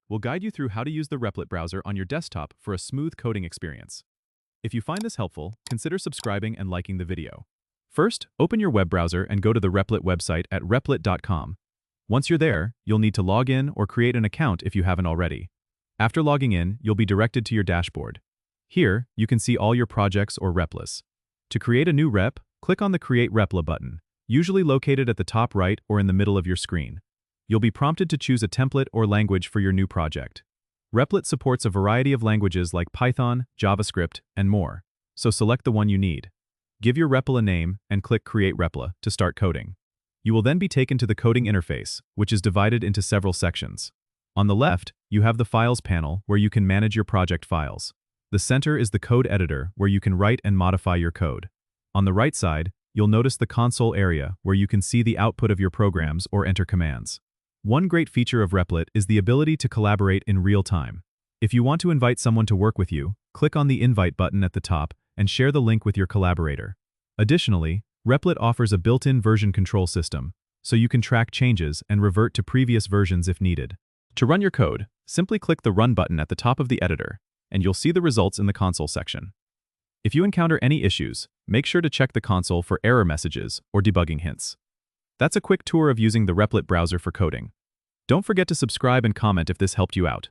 we'll guide you through how to use the Replit browser on your desktop for a smooth coding experience. If you find this helpful, consider subscribing and liking the video. First, open your web browser and go to the Replit website at replit.com. Once you're there, you'll need to log in or create an account if you haven't already. After logging in, you'll be directed to your dashboard. Here, you can see all your projects or replis. To create a new rep, click on the Create Repla button, usually located at the top right or in the middle of your screen. You'll be prompted to choose a template or language for your new project. Replit supports a variety of languages like Python, JavaScript, and more, so select the one you need. Give your repl a name and click Create Repla to start coding. You will then be taken to the coding interface, which is divided into several sections. On the left, you have the Files panel where you can manage your project files. The center is the code editor where you can write and modify your code. On the right side, you'll notice the console area where you can see the output of your programs or enter commands. One great feature of Replit is the ability to collaborate in real time. If you want to invite someone to work with you, click on the Invite button at the top and share the link with your collaborator. Additionally, Replit offers a built-in version control system, so you can track changes and revert to previous versions if needed. To run your code, simply click the Run button at the top of the editor, and you'll see the results in the console section. If you encounter any issues, make sure to check the console for error messages or debugging hints. That's a quick tour of using the Replit browser for coding. Don't forget to subscribe and comment if this helped you out.